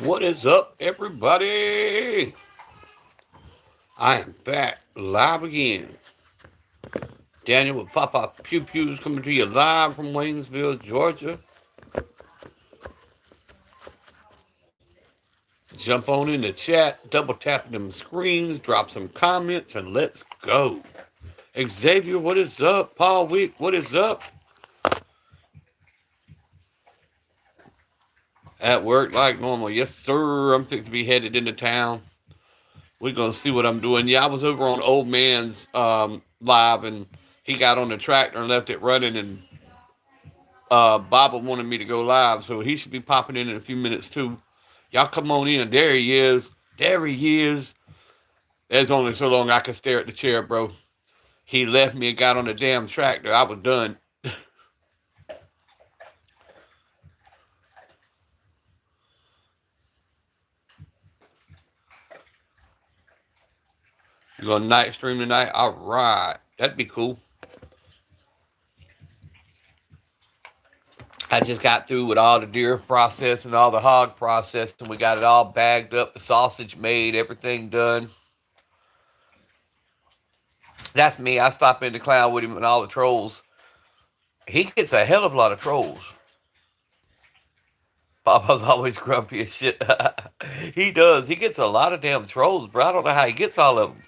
What is up, everybody? I am back live again. Daniel with Papa Pew Pews coming to you live from Waynesville, Georgia. Jump on in the chat, double tap them screens, drop some comments, and let's go. Xavier, what is up? Paul Wick, what is up? At work like normal. Yes, sir. I'm fixing to be headed into town. We're going to see what I'm doing. Yeah, I was over on Old Man's live, and he got on the tractor and left it running, and Baba wanted me to go live, so he should be popping in a few minutes too. Y'all come on in. There he is. There he is. There's only so long I could stare at the chair, bro. He left me and got on the damn tractor. I was done. You going to night stream tonight? All right. That'd be cool. I just got through with all the deer process and all the hog process, and we got it all bagged up, the sausage made, everything done. That's me. I stop in the clown with him and all the trolls. He gets a hell of a lot of trolls. Papa's always grumpy as shit. He does. He gets a lot of damn trolls, bro. I don't know how he gets all of them.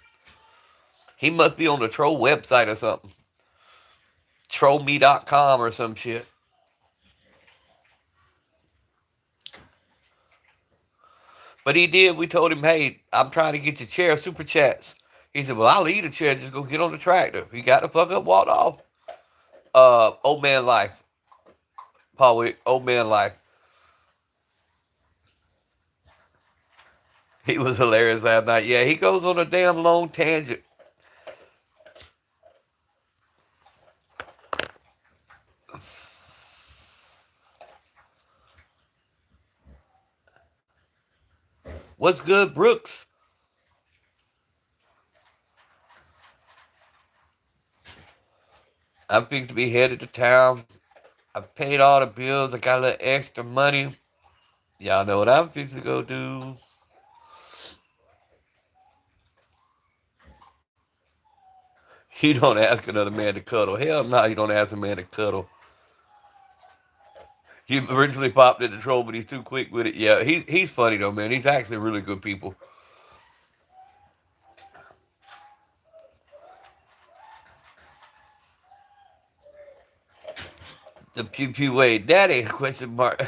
He must be on the troll website or something. Trollme.com or some shit. But he did. We told him, hey, I'm trying to get your chair, super chats. He said, well, I'll leave the chair. Just go get on the tractor. He got the fuck up, walked off. Old man life. Paul Wick, old man life. He was hilarious last night. Yeah, he goes on a damn long tangent. What's good, Brooks? I'm fixing to be headed to town. I've paid all the bills. I got a little extra money. Y'all know what I'm fixing to go do. You don't ask another man to cuddle. Hell no, you don't ask a man to cuddle. He originally popped in the troll, but he's too quick with it. Yeah, he's funny though, man. He's actually really good people. The Pew Pew Way Daddy question mark.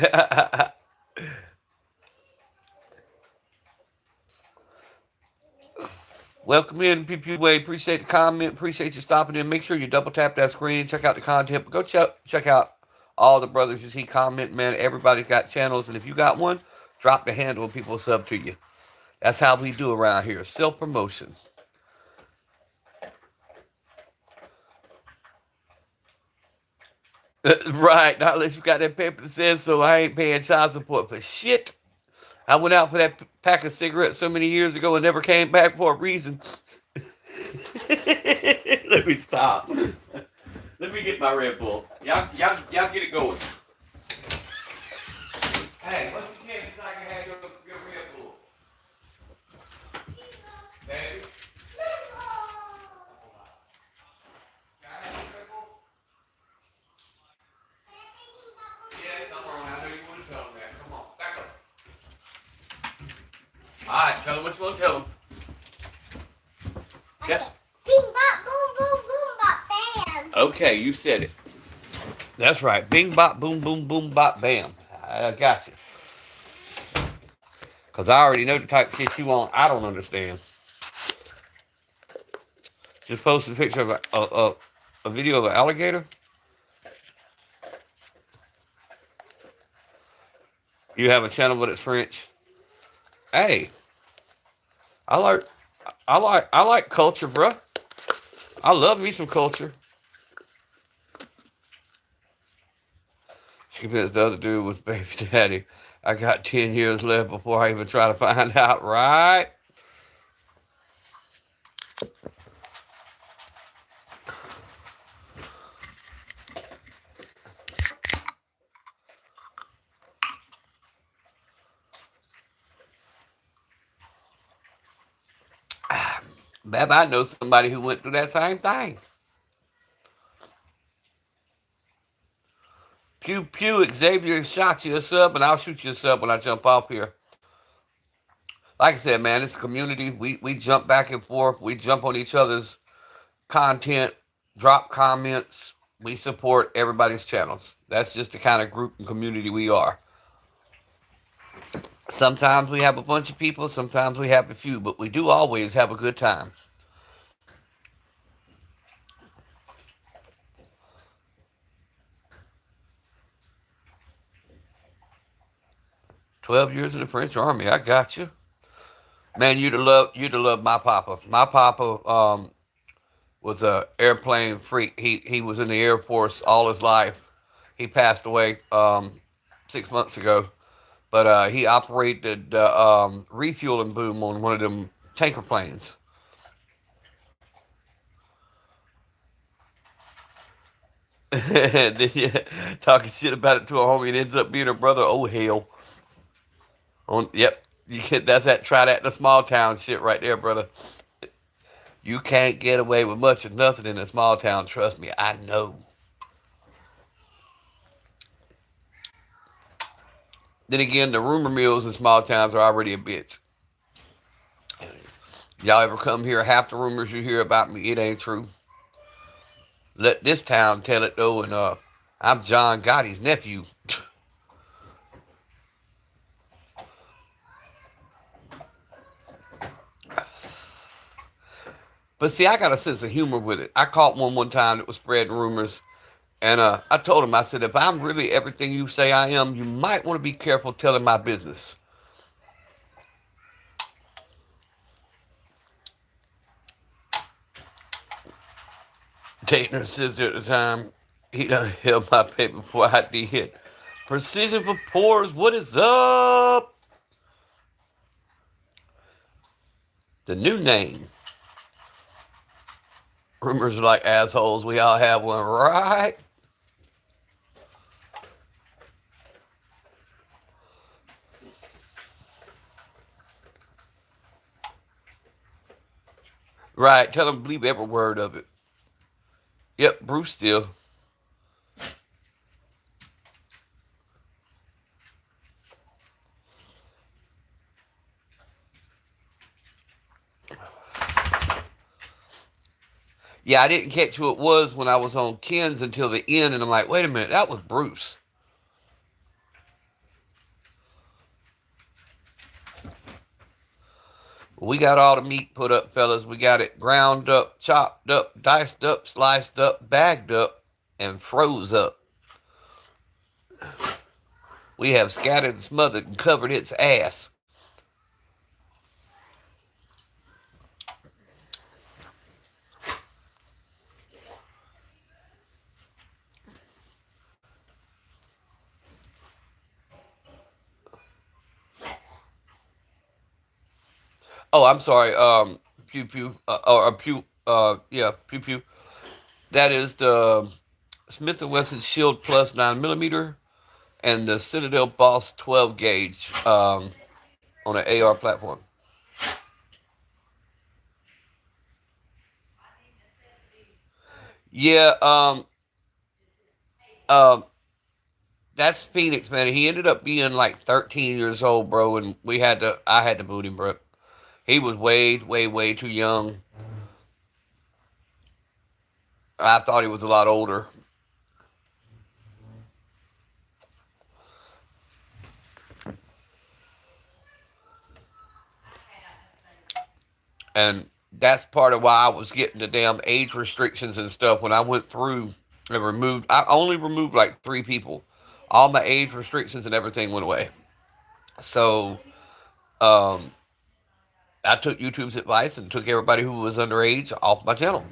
Welcome in, Pew Pew Way. Appreciate the comment. Appreciate you stopping in. Make sure you double tap that screen. Check out the content. But go check out all the brothers you see comment, man. Everybody's got channels, and if you got one, drop the handle and people sub to you. That's how we do around here. Self promotion. Right. Not unless you got that paper that says so. I ain't paying child support for shit. I went out for that pack of cigarettes so many years ago and never came back for a reason. Let me stop. Let me get my Red Bull. Y'all get it going. Hey, what's the chance I can have your Red Bull? Baby? Can I have your Red Bull? Yeah, come on. I know you want to tell them that. Come on, back up. All right, tell them what you want to tell them. Okay. Bing bop boom boom boom bop bam. Okay, you said it. That's right. Bing bop boom boom boom bop bam. I got you. Cause I already know the type of shit you want. I don't understand. Just posted a picture of a video of an alligator. You have a channel, but it's French. Hey, I like I like culture, bruh. I love me some culture. She convinced the other dude was baby daddy. I got 10 years left before I even try to find out, right? Bab, I know somebody who went through that same thing. Pew pew, Xavier shot you a sub, and I'll shoot you a sub when I jump off here. Like I said, man, it's a community. We jump back and forth. We jump on each other's content, drop comments. We support everybody's channels. That's just the kind of group and community we are. Sometimes we have a bunch of people, sometimes we have a few, but we do always have a good time. 12 years in the French Army. I got you. Man, you'd have loved my papa. My papa was a airplane freak. He was in the Air Force all his life. He passed away 6 months ago. But he operated refueling boom on one of them tanker planes. Then you talking shit about it to a homie and ends up being a brother. Oh hell! Yep, you can. That's that. Try that in a small town shit right there, brother. You can't get away with much of nothing in a small town. Trust me, I know. Then again, the rumor mills in small towns are already a bitch. Y'all ever come here? Half the rumors you hear about me, it ain't true. Let this town tell it though, and I'm John Gotti's nephew. But see, I got a sense of humor with it. I caught one time that was spreading rumors, and I told him, I said, if I'm really everything you say I am, you might want to be careful telling my business. Dating her sister at the time, he done held my paper before I did. Precision for Pores, what is up? The new name. Rumors are like assholes. We all have one, right? Right. Tell them to believe every word of it. Yep, Bruce still. Yeah, I didn't catch who it was when I was on Ken's until the end, and I'm like, wait a minute, that was Bruce. We got all the meat put up, fellas. We got it ground up, chopped up, diced up, sliced up, bagged up, and froze up. We have scattered and smothered and covered its ass. Oh, I'm sorry. Pew pew. Or pew. Yeah, pew pew. That is the Smith and Wesson Shield Plus 9 millimeter and the Citadel Boss 12 gauge on an AR platform. Yeah. Um. That's Phoenix, man. He ended up being like 13 years old, bro, and I had to boot him, bro. He was way, way, way too young. I thought he was a lot older. And that's part of why I was getting the damn age restrictions and stuff when I went through and removed. I only removed like 3 people. All my age restrictions and everything went away. So um, I took YouTube's advice and took everybody who was underage off my channel.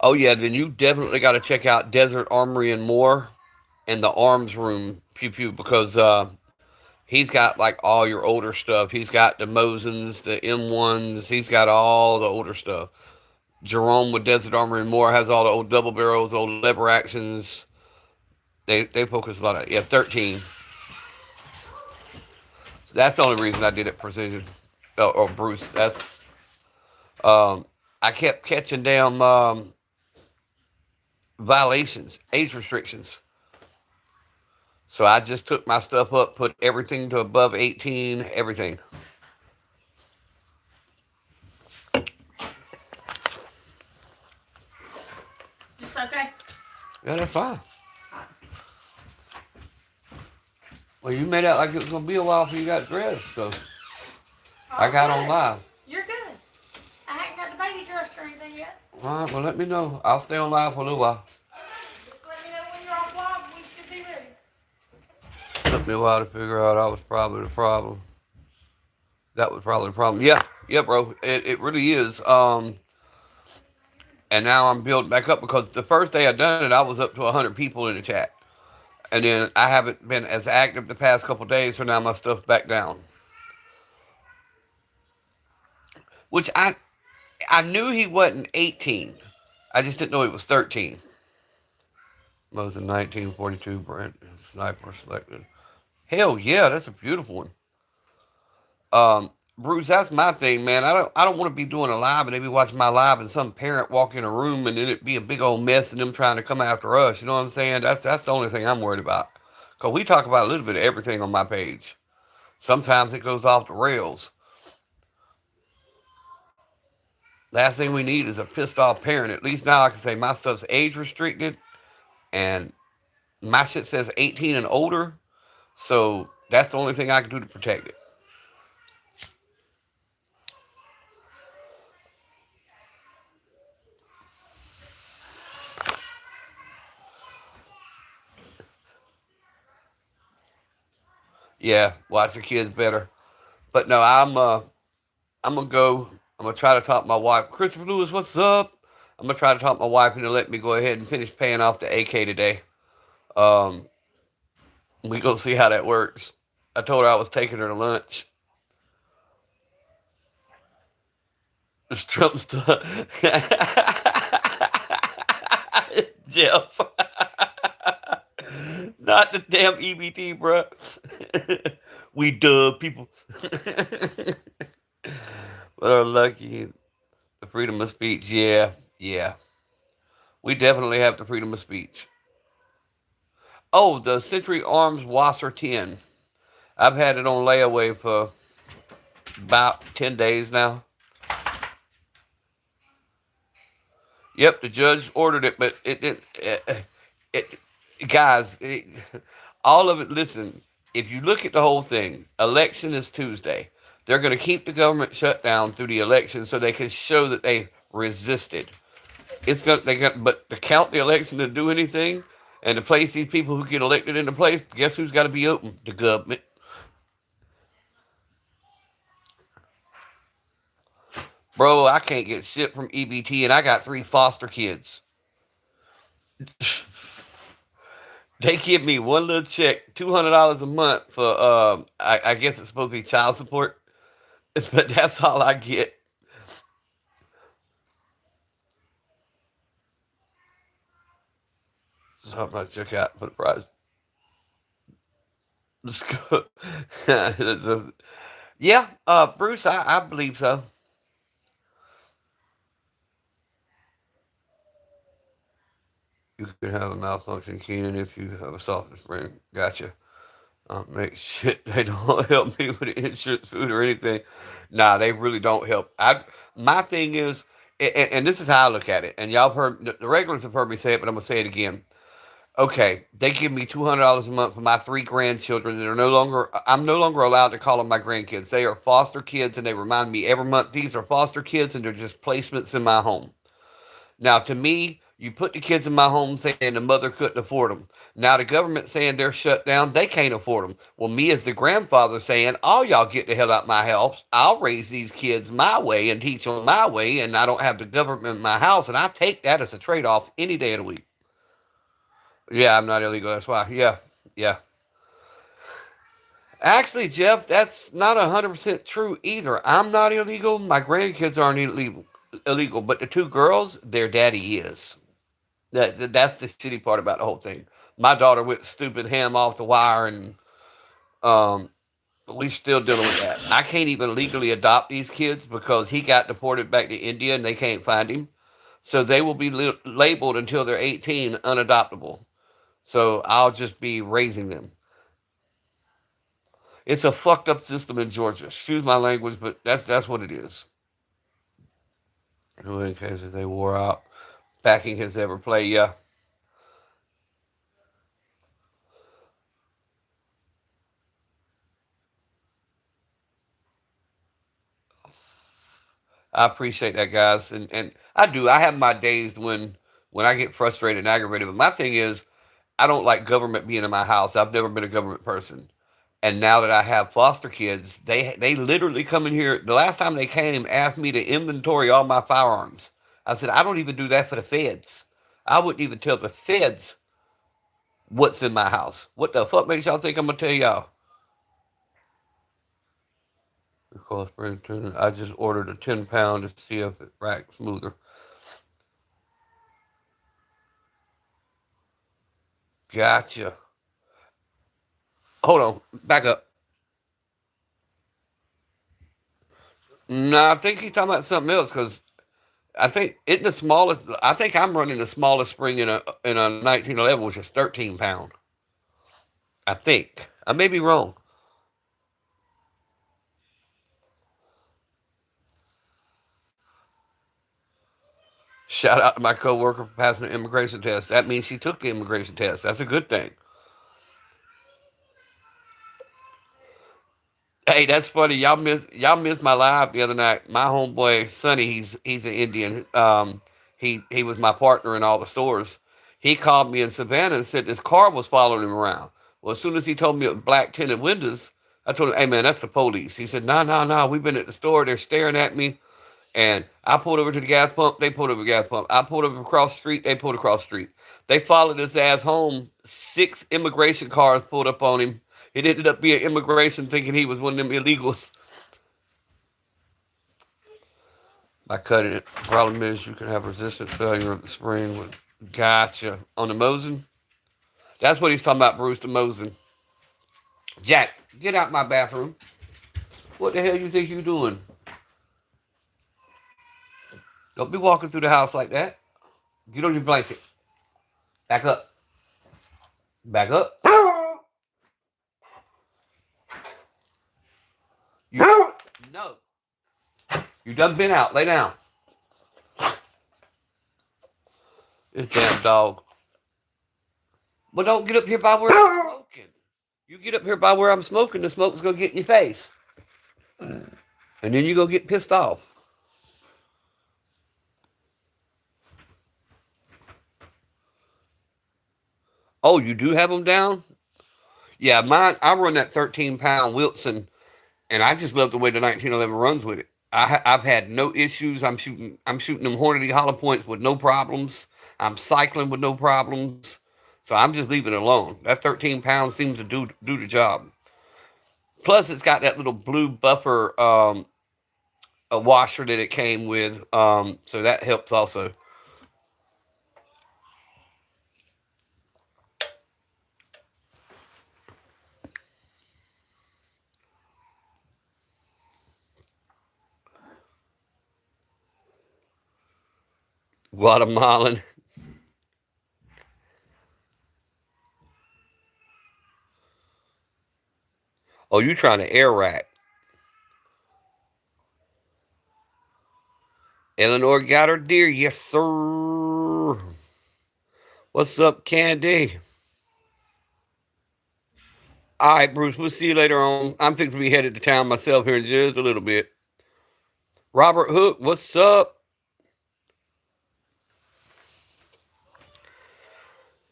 Oh yeah, then you definitely got to check out Desert Armory and More. in the arms room, pew pew, because he's got like all your older stuff. He's got the Mosins, the M1s. He's got all the older stuff. Jerome with Desert Armory and More has all the old double barrels, old lever actions. They focus a lot on, yeah, 13. That's the only reason I did it precision. Or Bruce. That's um, I kept catching damn violations, age restrictions. So I just took my stuff up, put everything to above 18, everything. It's okay. Yeah, that's fine. Well, you made out like it was gonna be a while before you got dressed, so I Oh, got on good. live. You're good. I haven't got the baby dressed or anything yet. All right, well, let me know. I'll stay on live for a little while. Just let me know when you're off live and we should be ready. Took me a while to figure out I was probably the problem. That was probably the problem. Yeah, yeah, bro. It really is. And now I'm building back up because the first day I done it, I was up to 100 people in the chat. And then I haven't been as active the past couple days, so now my stuff's back down. Which I knew he wasn't 18. I just didn't know he was 13. Was in 1942 Brent sniper selected. Hell yeah, that's a beautiful one. Bruce, that's my thing, man. I don't want to be doing a live and they be watching my live and some parent walk in a room and then it be a big old mess and them trying to come after us. You know what I'm saying? That's the only thing I'm worried about. Cause we talk about a little bit of everything on my page. Sometimes it goes off the rails. Last thing we need is a pissed off parent. At least now I can say my stuff's age restricted and my shit says 18 and older. So that's the only thing I can do to protect it. Yeah, watch your kids better. But no, I'm gonna go. I'm gonna try to talk my wife. Christopher Lewis, what's up? I'm gonna try to talk my wife into let me go ahead and finish paying off the AK today. Um, we gonna see how that works. I told her I was taking her to lunch. It's Trump stuff. Jeff. Not the damn EBT, bro. We DuHh People. But are lucky. The freedom of speech. Yeah, yeah. We definitely have the freedom of speech. Oh, the Century Arms Wasser 10. I've had it on layaway for about 10 days now. Yep, the judge ordered it, but it didn't. It, guys, all of it. Listen, if you look at the whole thing, election is Tuesday. They're going to keep the government shut down through the election so they can show that they resisted. It's going they got, but to count the election to do anything, and to place these people who get elected into place, guess who's got to be open? The government. Bro, I can't get shit from EBT, and I got 3 foster kids. They give me one little check, $200 a month for I guess it's supposed to be child support, but that's all I get. So I'm gonna check out for the price. Let's go. Yeah, Bruce, I believe so. You can have a malfunction, Keenan, if you have a software spring. Gotcha. Make shit. They don't help me with insurance, food, or anything. Nah, they really don't help. My thing is, and this is how I look at it. And y'all have heard the regulars have heard me say it, but I'm gonna say it again. Okay, they give me $200 a month for my 3 grandchildren that are no longer. I'm no longer allowed to call them my grandkids. They are foster kids, and they remind me every month these are foster kids, and they're just placements in my home. Now, to me, you put the kids in my home saying the mother couldn't afford them. Now, the government saying they're shut down, they can't afford them. Well, me as the grandfather saying, all y'all get the hell out my house. I'll raise these kids my way and teach them my way, and I don't have the government in my house, and I take that as a trade off any day of the week. Yeah, I'm not illegal. That's why. Yeah, yeah. Actually, Jeff, that's not 100% true either. I'm not illegal. My grandkids aren't illegal. Illegal, but the two girls, their daddy is. That's the shitty part about the whole thing. My daughter went stupid ham off the wire, and um, we still dealing with that. I can't even legally adopt these kids because he got deported back to India and they can't find him. So they will be labeled until they're 18 unadoptable. So I'll just be raising them. It's a fucked up system in Georgia. Excuse my language, but that's what it is. In case they wore out, backing his ever play. Yeah, I appreciate that, guys, and I do. I have my days when I get frustrated and aggravated. But my thing is, I don't like government being in my house. I've never been a government person. And now that I have foster kids, they literally come in here. The last time they came, asked me to inventory all my firearms. I said I don't even do that for the feds. I wouldn't even tell the feds what's in my house. What the fuck makes y'all think I'm gonna tell y'all? Because I just ordered a 10 pound to see if it racks smoother. Gotcha. Hold on, back up. No, I think he's talking about something else because I think it the smallest. I think I'm running the smallest spring in a 1911, which is 13 pound. I think I may be wrong. Shout out to my coworker for passing the immigration test. That means she took the immigration test. That's a good thing. Hey, that's funny. Y'all missed my live the other night. My homeboy Sonny, he's an Indian. He was my partner in all the stores. He called me in Savannah and said this car was following him around. Well, as soon as he told me it was black tinted windows, I told him, "Hey man, that's the police." He said, "No, no, no. We've been at the store. They're staring at me." And I pulled over to the gas pump. They pulled over to the gas pump. I pulled over across the street. They pulled across the street. They followed his ass home. 6 immigration cars pulled up on him. It ended up being immigration thinking he was one of them illegals. By cutting it, the problem is you can have resistant failure of the spring. With gotcha on the Mosin. That's what he's talking about, Bruce the Mosin. Jack, get out my bathroom. What the hell you think you doing? Don't be walking through the house like that. Get on your blanket. Back up. Back up. You no. You done been out. Lay down. This damn dog. But don't get up here by where I'm smoking. You get up here by where I'm smoking, the smoke's gonna get in your face. And then you gonna get pissed off. Oh, you do have them down? Yeah, mine. I run that 13 pound Wilson, and I just love the way the 1911 runs with it. I've had no issues. I'm shooting them Hornady hollow points with no problems. I'm cycling with no problems. So I'm just leaving it alone. That 13 pounds seems to do the job. Plus, it's got that little blue buffer a washer that it came with, so that helps also. Guatemalan. Oh, you trying to air rack? Eleanor got her deer. Yes, sir. What's up, Candy? All right, Bruce. We'll see you later on. I'm fixing to be headed to town myself here in just a little bit. Robert Hook, what's up?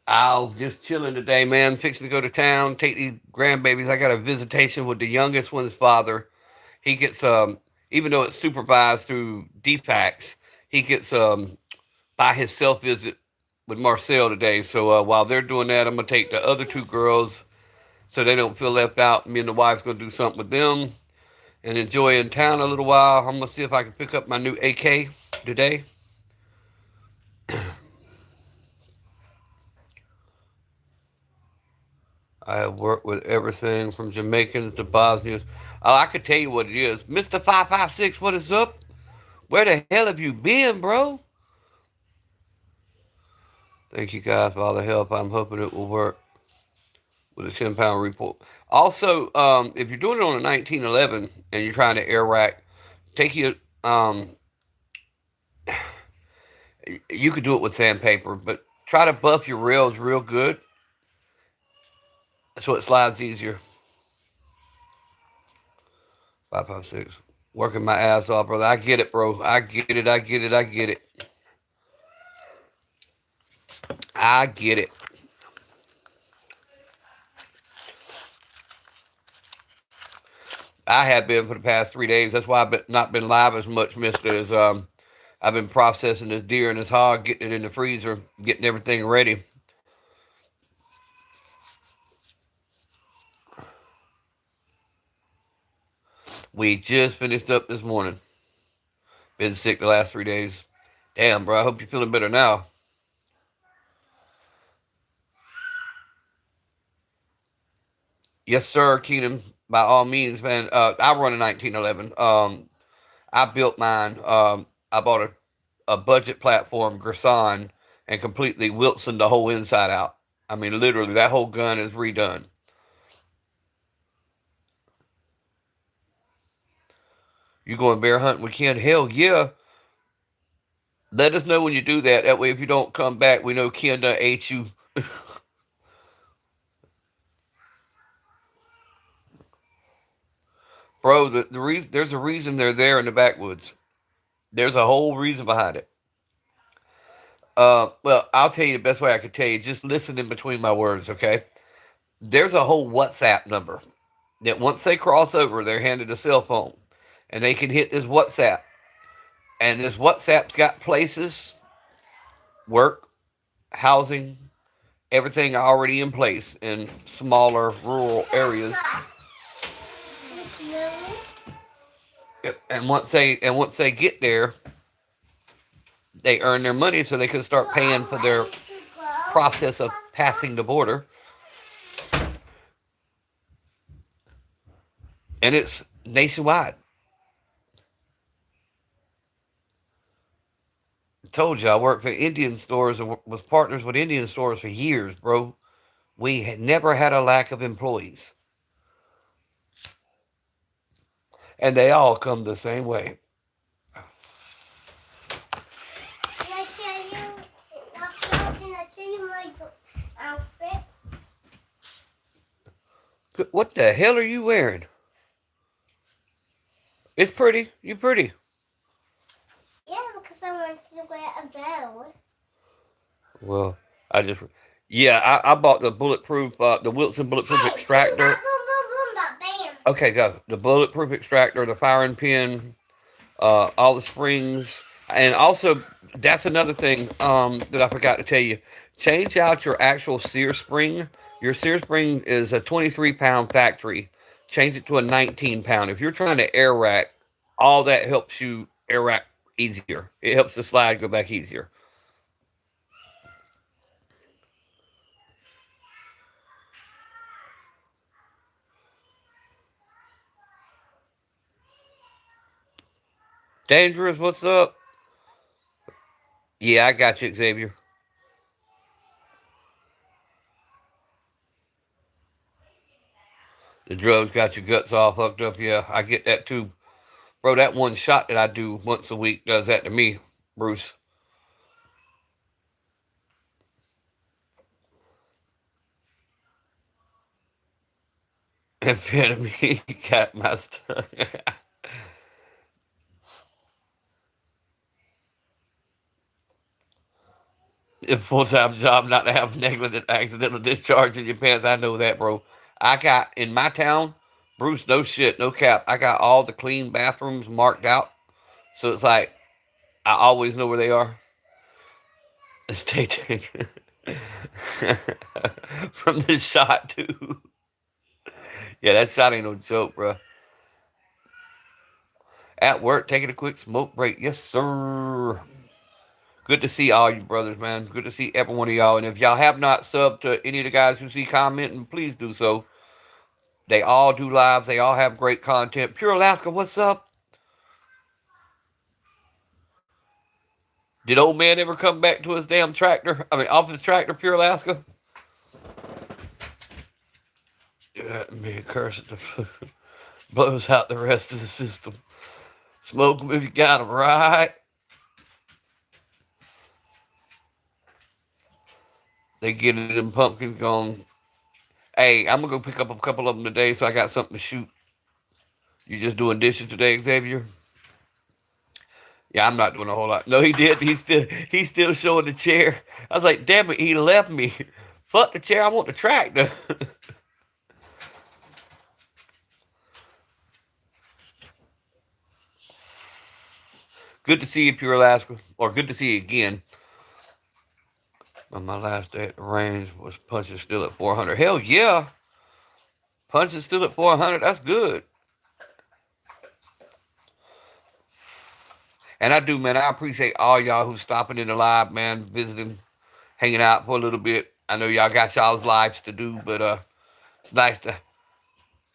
I was just chilling today, man. Fixing to go to town, take these grandbabies. I got a visitation with the youngest one's father. He gets even though it's supervised through DPACs, he gets by his self visit. with Marcel today. So while they're doing that, I'm gonna take the other two girls so they don't feel left out. Me and the wife's gonna do something with them and enjoy in town a little while. I'm gonna see if I can pick up my new AK today. I have worked with everything from Jamaicans to Bosnians. Oh, I could tell you what it is. Mr. 556, what is up? Where the hell have you been, bro? Thank you guys for all the help. I'm hoping it will work with a 10-pound report. Also, if you're doing it on a 1911 and you're trying to air rack, take your you could do it with sandpaper, but try to buff your rails real good so it slides easier. 556. Working my ass off, brother. I get it, bro. I get it. I get it. I get it. I get it. I have been for the past 3 days. That's why I've not been live as much, mister, as I've been processing this deer and this hog, getting it in the freezer, getting everything ready. We just finished up this morning. Been sick the last 3 days. Damn, bro. I hope you're feeling better now. Yes, sir, Keenan. By all means, man. I run a 1911. I built mine. I bought a budget platform, Gerson, and completely Wilson the whole inside out. I mean, literally, that whole gun is redone. You going bear hunting weekend? Hell yeah. Let us know when you do that. That way, if you don't come back, we know Ken done ate you. Bro, the reason there's a reason they're there in the backwoods. There's a whole reason behind it. Well, I'll tell you the best way I could tell you. Just listen in between my words, okay? There's a whole WhatsApp number that once they cross over, they're handed a cell phone, and they can hit this WhatsApp. And this WhatsApp's got places, work, housing, everything already in place in smaller rural areas. And once they get there, they earn their money so they can start paying for their process of passing the border. And it's nationwide. I told you I worked for Indian stores and was partners with Indian stores for years, bro. We had never had a lack of employees. And they all come the same way. What the hell are you wearing? It's pretty. You pretty. Yeah, because I want to wear a bow. Well, I bought the bulletproof, the Wilson bulletproof extractor. Boom, boom, boom, bam. Okay, go. The bulletproof extractor, the firing pin, all the springs, and also that's another thing that I forgot to tell you. Change out your actual sear spring. Your sear spring is a 23-pound factory. Change it to a 19-pound. If you're trying to air rack, all that helps you air rack easier. It helps the slide go back easier. Dangerous, what's up? Yeah, I got you, Xavier. The drugs got your guts all fucked up. Yeah, I get that too. Bro, that one shot that I do once a week does that to me, Bruce. Amphetamine got my stuff. A full-time job not to have negligent accidental discharge in your pants. I know that, bro. I got in my town, Bruce, no shit, no cap. I got all the clean bathrooms marked out. So it's like I always know where they are. Stay tuned. From the shot, too. Yeah, that shot ain't no joke, bro. At work, taking a quick smoke break. Yes, sir. Good to see all you brothers, man. Good to see every one of y'all. And if y'all have not subbed to any of the guys who see commenting, please do so. They all do lives. They all have great content. Pure Alaska, what's up? Did old man ever come back to his damn tractor? I mean, off his tractor, Pure Alaska? Yeah, me curse it. Blows out the rest of the system. Smoke them if you got them, right? They get them pumpkins gone. Hey, I'm going to go pick up a couple of them today so I got something to shoot. You just doing dishes today, Xavier? Yeah, I'm not doing a whole lot. No, he did. He's still showing the chair. I was like, damn it, he left me. Fuck the chair, I want the tractor. Good to see you, Pure Alaska. Or good to see you again. On my last day at the range was punching still at 400. Hell yeah. Punching still at 400. That's good. And I do, man. I appreciate all y'all who's stopping in the live, man. Visiting, hanging out for a little bit. I know y'all got y'all's lives to do, but it's nice to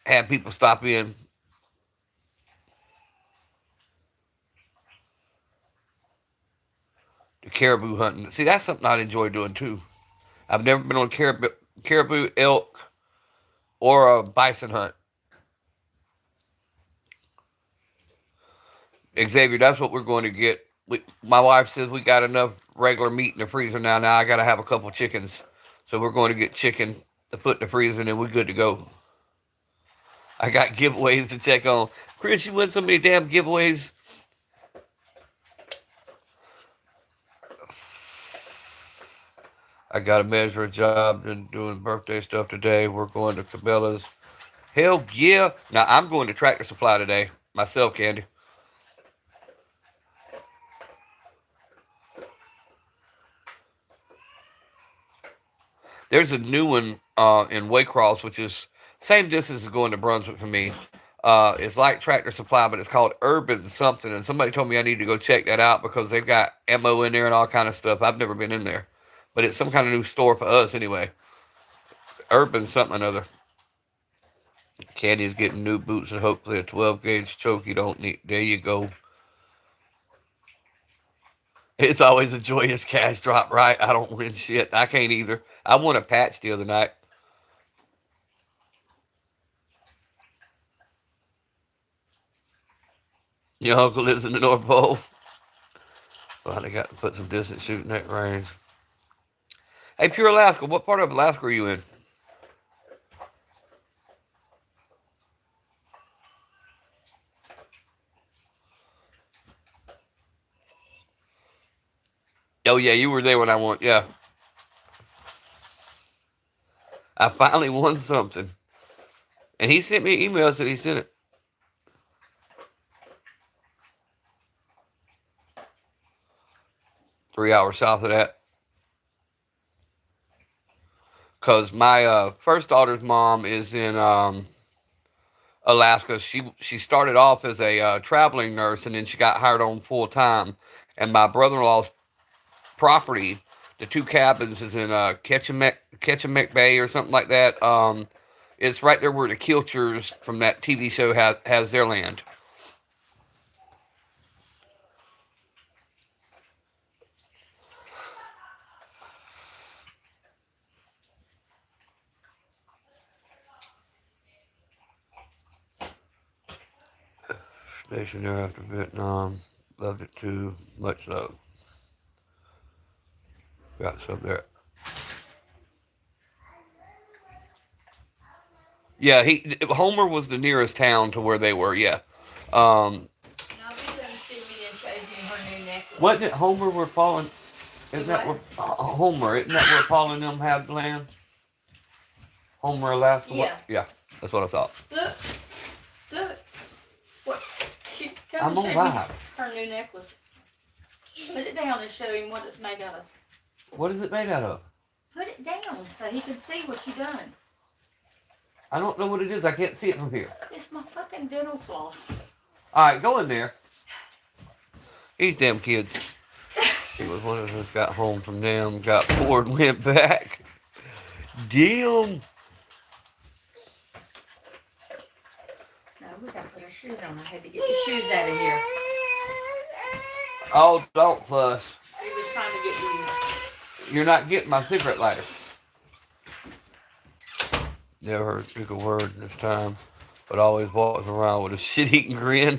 have people stop in. The caribou hunting. See, that's something I enjoy doing too. I've never been on caribou, elk, or a bison hunt. Xavier, that's what we're going to get. My wife says we got enough regular meat in the freezer now. Now I got to have a couple chickens. So we're going to get chicken to put in the freezer and then we're good to go. I got giveaways to check on. Chris, you win so many damn giveaways. I got a measure a job and doing birthday stuff today. We're going to Cabela's. Hell yeah. Now I'm going to Tractor Supply today. Myself, Candy. There's a new one in Waycross, which is same distance as going to Brunswick for me. It's like Tractor Supply, but it's called Urban something. And somebody told me I need to go check that out because they've got ammo in there and all kind of stuff. I've never been in there, but it's some kind of new store for us anyway. Urban something or another. Candy's getting new boots and hopefully a 12 gauge choke you don't need. There you go. It's always a joyous cash drop, right? I don't win shit. I can't either. I won a patch the other night. Your uncle lives in the North Pole. Well, they got to put some distance shooting at range. Hey, Pure Alaska, what part of Alaska are you in? Oh, yeah, you were there when I won. Yeah. I finally won something. And he sent me an email, said he sent it. Three hours south of that. Because my first daughter's mom is in Alaska. She started off as a traveling nurse, and then she got hired on full time. And my brother-in-law's property, the two cabins, is in Ketchimek Bay or something like that. It's right there where the Kilchers from that TV show has their land. Stationed there after Vietnam. Loved it too. Much love. Got some there. Yeah, Homer was the nearest town to where they were. Yeah. Um, Now, if you done see me and shows me her new necklace. wasn't it Homer where Paul and is that where Homer? Isn't that where Paul and them have land? Homer, Alaska. Yeah. Yeah, that's what I thought. Look. Look. What? She come I'm and on showed me live. her new necklace. Put it down and show him what it's made out of. What is it made out of? Put it down so he can see what you done. I don't know what it is. I can't see it from here. It's my fucking dental floss. All right, go in there. These damn kids. It was one of us got home from them, got bored, went back. Damn. No, we gotta put our shoes on. I had to get the shoes out of here. Oh, don't fuss. He was trying to get these. You're not getting my cigarette lighter. Never took a word this time, but always walks around with a shit-eating grin.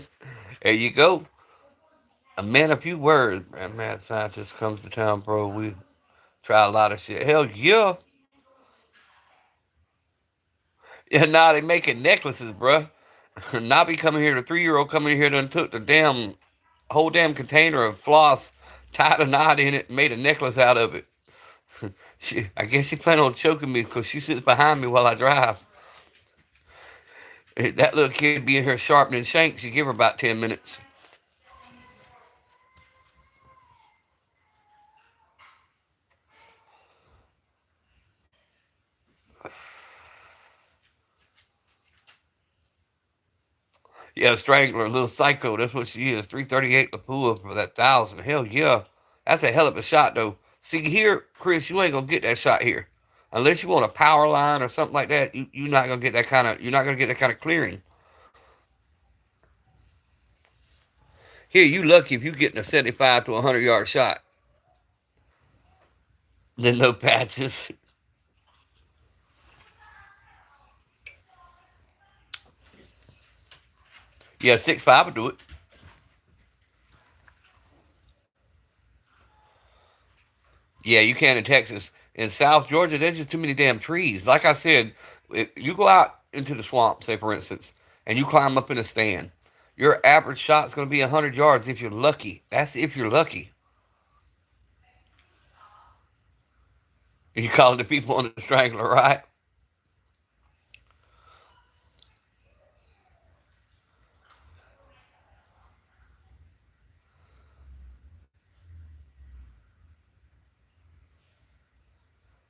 There you go. A man, a few words. Man, mad scientist comes to town, bro. We try a lot of shit. Hell yeah. Yeah, nah, they making necklaces, bro. Nobby coming here, the 3-year-old coming here, done took the whole damn container of floss, tied a knot in it, and made a necklace out of it. I guess she planned on choking me because she sits behind me while I drive. That little kid be in here sharpening shanks. You give her about 10 minutes. Yeah, strangler, little psycho. That's what she is. 338 Lapua for that 1,000. Hell yeah. That's a hell of a shot, though. See, here, Chris, you ain't going to get that shot here. Unless you want a power line or something like that, you're not going to get that kind of, clearing. Here, you lucky if you're getting a 75 to 100 yard shot. Then no patches. Yeah, 6.5 would do it. Yeah, you can in Texas. In South Georgia, there's just too many damn trees. Like I said, if you go out into the swamp, say for instance, and you climb up in a stand, your average shot's going to be 100 yards if you're lucky. That's if you're lucky. You calling the people on the strangler, right?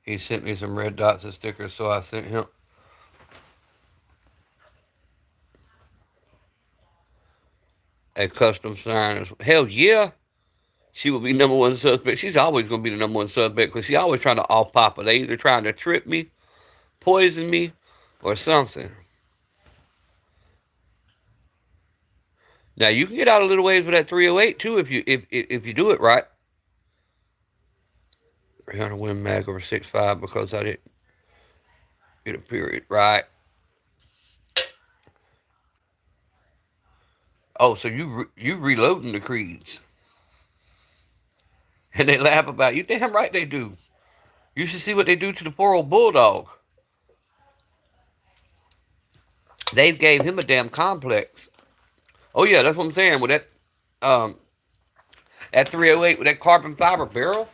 He sent me some red dots and stickers, so I sent him a custom sign. Hell yeah. She will be number one suspect. She's always going to be the number one suspect because she's always trying to off-pop it. They either trying to trip me, poison me, or something. Now, you can get out a little ways with that 308, too, if you do it right. 300 win mag over 6.5 because I didn't get a period right. Oh, so you reloading the creeds. And they laugh about you. Damn right they do. You should see what they do to the poor old bulldog. They gave him a damn complex. Oh yeah, that's what I'm saying. With that 308 with that carbon fiber barrel,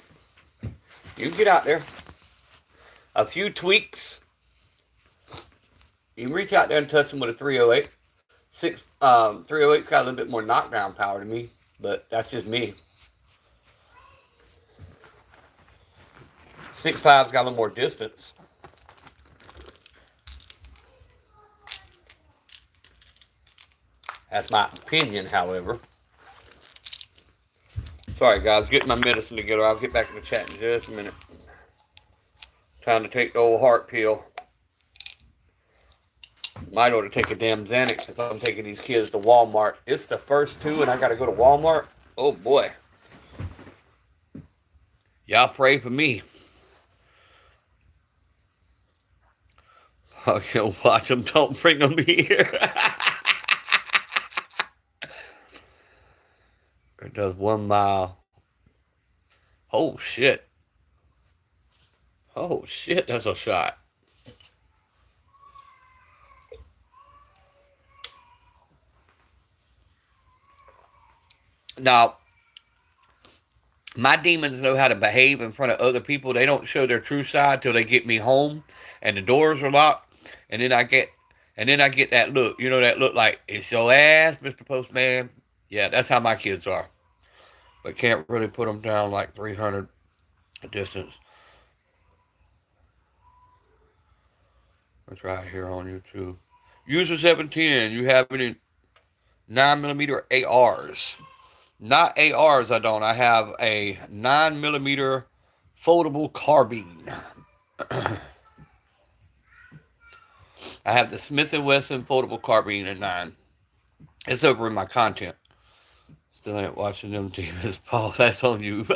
you can get out there. A few tweaks. You can reach out there and touch them with a 308. 308's got a little bit more knockdown power to me, but that's just me. 6.5's got a little more distance. That's my opinion, however. Sorry, guys. Getting my medicine together. I'll get back to the chat in just a minute. Time to take the old heart pill. Might ought to take a damn Xanax if I'm taking these kids to Walmart. It's the first 2 and I got to go to Walmart. Oh, boy. Y'all pray for me. Okay, watch them. Don't bring them here. It does 1 mile. Oh, shit. Oh, shit, that's a shot. Now, my demons know how to behave in front of other people. They don't show their true side till they get me home and the doors are locked. And then I get that look. You know that look like, it's your ass, Mr. Postman. Yeah, that's how my kids are. But can't really put them down like 300. distance. That's right here on YouTube. User 710, you have any 9mm ARs? Not ARs, I don't. I have a 9mm foldable carbine. I have the Smith & Wesson foldable carbine at 9. It's over in my content. Still ain't watching them demons, Paul. That's on you.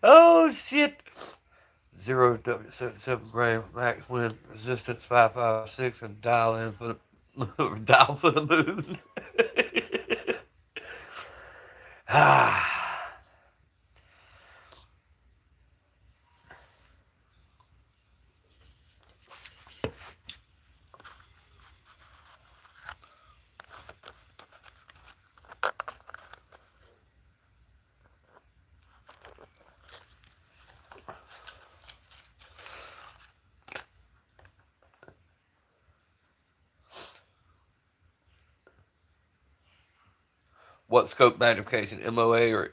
Oh, shit. 0W77 gram max wind resistance 556 and dial in for the dial for the moon. Ah. What scope magnification? MOA or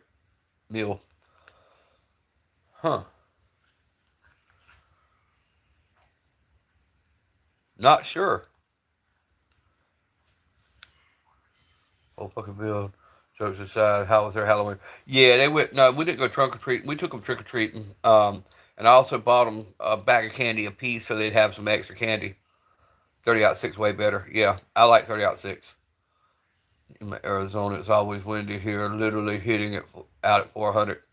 mil? Huh. Not sure. Oh, fucking Bill. Jokes aside, how was their Halloween? Yeah, they went. No, we didn't go trunk or treating. We took them trick or treating. And I also bought them a bag of candy a piece so they'd have some extra candy. 30-06 way better. Yeah, I like 30-06. In Arizona, it's always windy here, literally hitting it out at 400.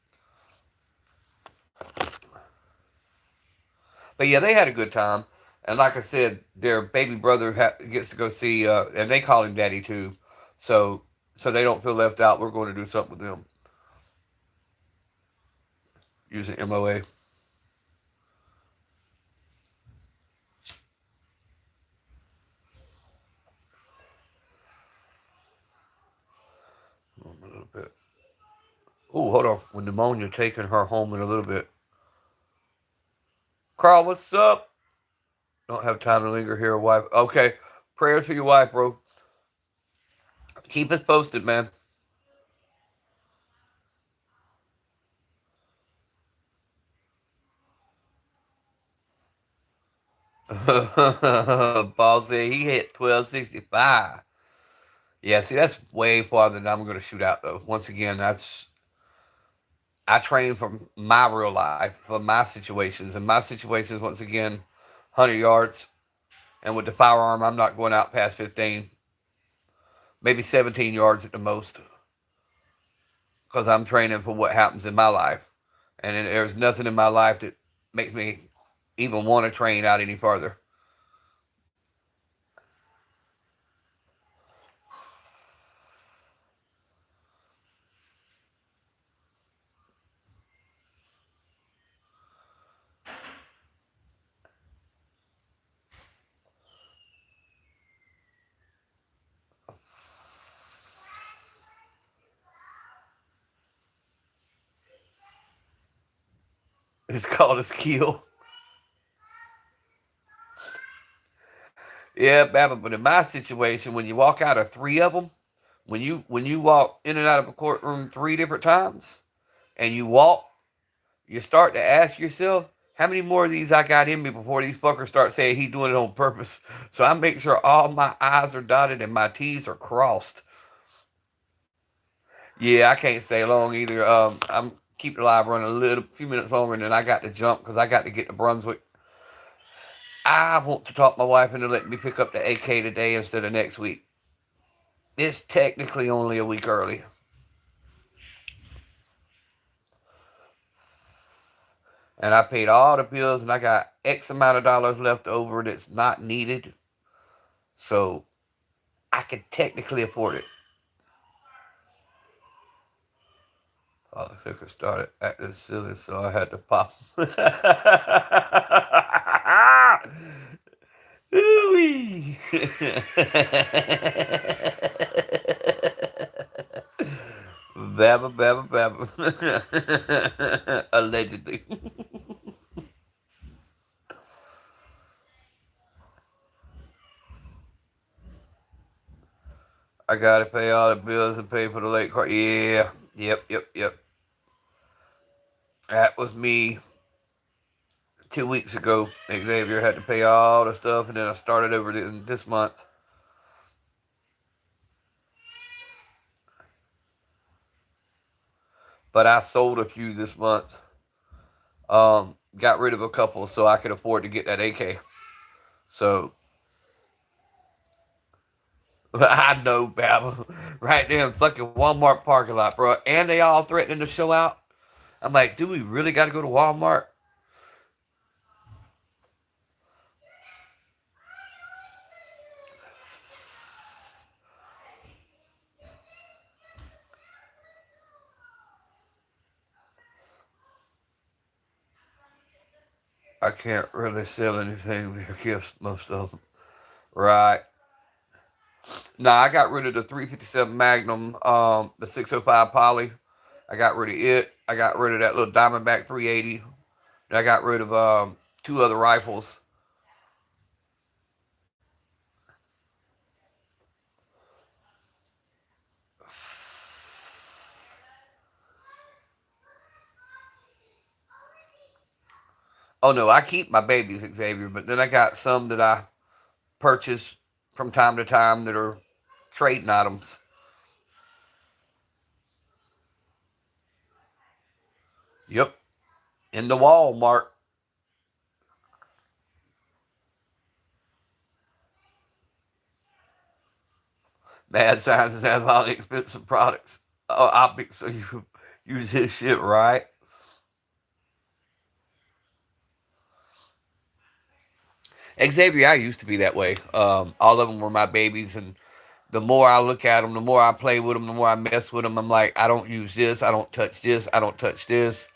But yeah, they had a good time. And like I said, their baby brother gets to go see, and they call him Daddy too. So they don't feel left out. We're going to do something with them using MOA. A little bit. Oh, hold on. With pneumonia taking her home in a little bit. Carl, what's up? Don't have time to linger here, wife. Okay. Prayers for your wife, bro. Keep us posted, man. Paul said he hit 1265. Yeah, see, that's way farther than I'm going to shoot out, though. Once again, I train from my real life, for my situations. And my situations, once again, 100 yards. And with the firearm, I'm not going out past 15, maybe 17 yards at the most. Because I'm training for what happens in my life. And there's nothing in my life that makes me even want to train out any further. It's called a skill. Yeah, Baba, but in my situation, when you walk out of three of them, when you walk in and out of a courtroom 3 different times, and you walk, you start to ask yourself, how many more of these I got in me before these fuckers start saying he doing it on purpose? So I make sure all my I's are dotted and my T's are crossed. Yeah, I can't stay long either. I'm keep the live running a little few minutes longer, and then I got to jump because I got to get to Brunswick. I want to talk my wife into letting me pick up the AK today instead of next week. It's technically only a week early. And I paid all the bills and I got X amount of dollars left over that's not needed. So I could technically afford it. Oh, the flicker started acting silly, so I had to pop. Ooh-wee. Babba, babba, babba. Allegedly. I gotta pay all the bills and pay for the late car. Yeah. Yep. That was me 2 weeks ago. Xavier had to pay all the stuff, and then I started over this month. But I sold a few this month. Got rid of a couple so I could afford to get that AK. So I know, Baba. Right there in fucking Walmart parking lot, bro. And they all threatening to show out. I'm like, do we really got to go to Walmart? I can't really sell anything. They're gifts, most of them. Right. Nah, I got rid of the 357 Magnum, the 605 Poly. I got rid of it. I got rid of that little Diamondback 380. And I got rid of two other rifles. Oh no, I keep my babies, Xavier, but then I got some that I purchase from time to time that are trading items. Yep, in the Walmart. Mad Science has a lot of expensive products. Oh, optics, so you use his shit right. Xavier, I used to be that way. All of them were my babies, and the more I look at them, the more I play with them, the more I mess with them. I'm like, I don't use this, I don't touch this, I don't touch this.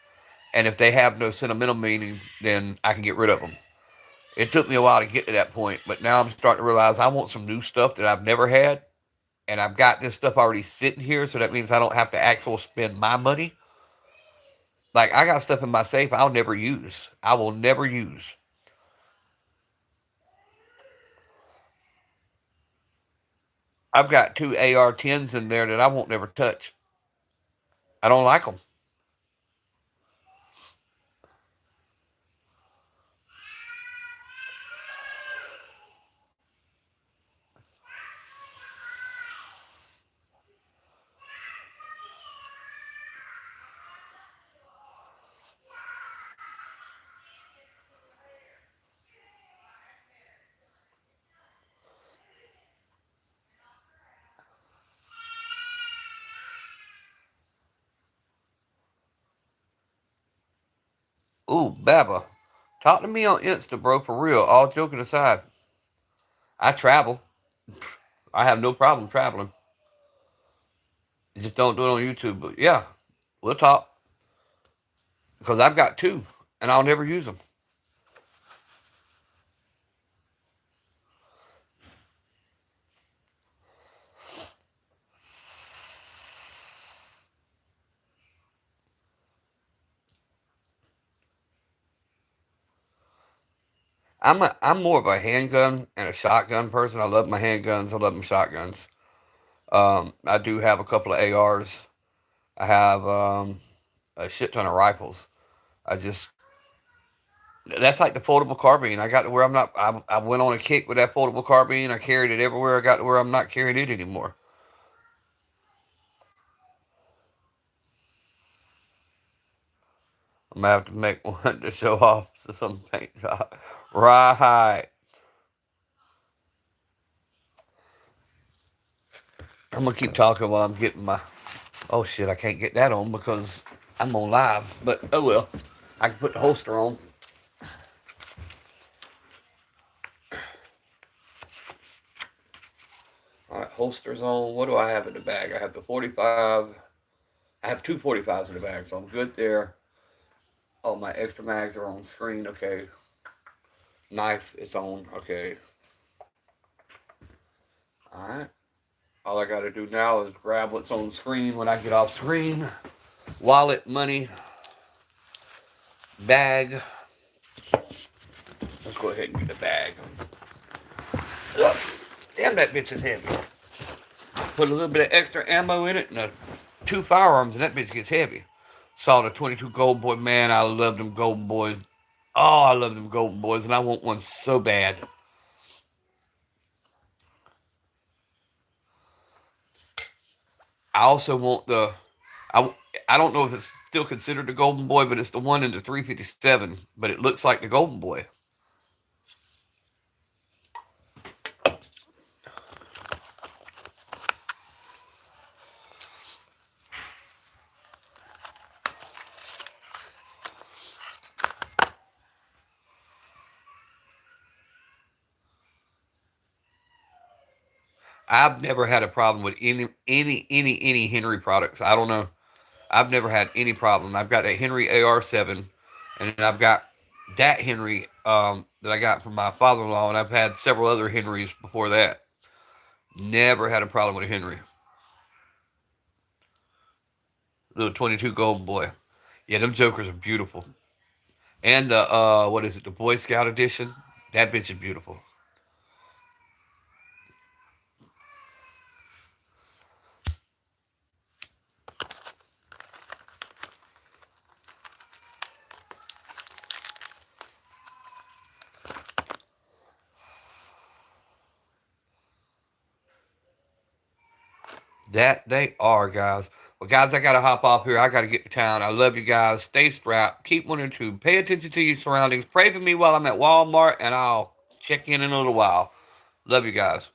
And if they have no sentimental meaning, then I can get rid of them. It took me a while to get to that point, but now I'm starting to realize I want some new stuff that I've never had, and I've got this stuff already sitting here, so that means I don't have to actually spend my money. Like I got stuff in my safe I'll never use. I will never use. I've got two AR-10s in there that I won't never touch. I don't like them. Ooh, Baba. Talk to me on Insta, bro, for real. All joking aside. I travel. I have no problem traveling. Just don't do it on YouTube. But yeah, we'll talk. Because I've got two, and I'll never use them. I'm more of a handgun and a shotgun person. I love my handguns. I love my shotguns. I do have a couple of ARs. I have a shit ton of rifles. I just that's like the foldable carbine. I got to where I'm not. I went on a kick with that foldable carbine. I carried it everywhere. I got to where I'm not carrying it anymore. I'm gonna have to make one to show off to some paint job. Right. I'm gonna keep talking while I'm getting my. Oh shit! I can't get that on because I'm on live. But oh well. I can put the holster on. All right, holsters on. What do I have in the bag? I have the 45. I have two 45s in the bag, so I'm good there. Oh, my extra mags are on screen. Okay. Knife is on. Okay. All right. All I got to do now is grab what's on screen when I get off screen. Wallet, money, bag. Let's go ahead and get the bag. Ugh. Damn, that bitch is heavy. Put a little bit of extra ammo in it and a 2 firearms, and that bitch gets heavy. Saw the 22 Golden Boy. Man, I love them Golden Boys. Oh, I love them Golden Boys, and I want one so bad. I also want the. I, I don't know if it's still considered the Golden Boy, but it's the one in the 357. But it looks like the Golden Boy. I've never had a problem with any Henry products. I don't know. I've never had any problem. I've got a Henry AR-7, and I've got that Henry that I got from my father-in-law, and I've had several other Henrys before that. Never had a problem with a Henry. Little 22 Golden Boy. Yeah, them Jokers are beautiful. And the what is it? The Boy Scout edition. That bitch is beautiful. That they are, guys. Well, guys, I gotta hop off here. I gotta get to town. I love you guys. Stay strapped. Keep wanting to pay attention to your surroundings. Pray for me while I'm at Walmart, and I'll check in a little while. Love you guys.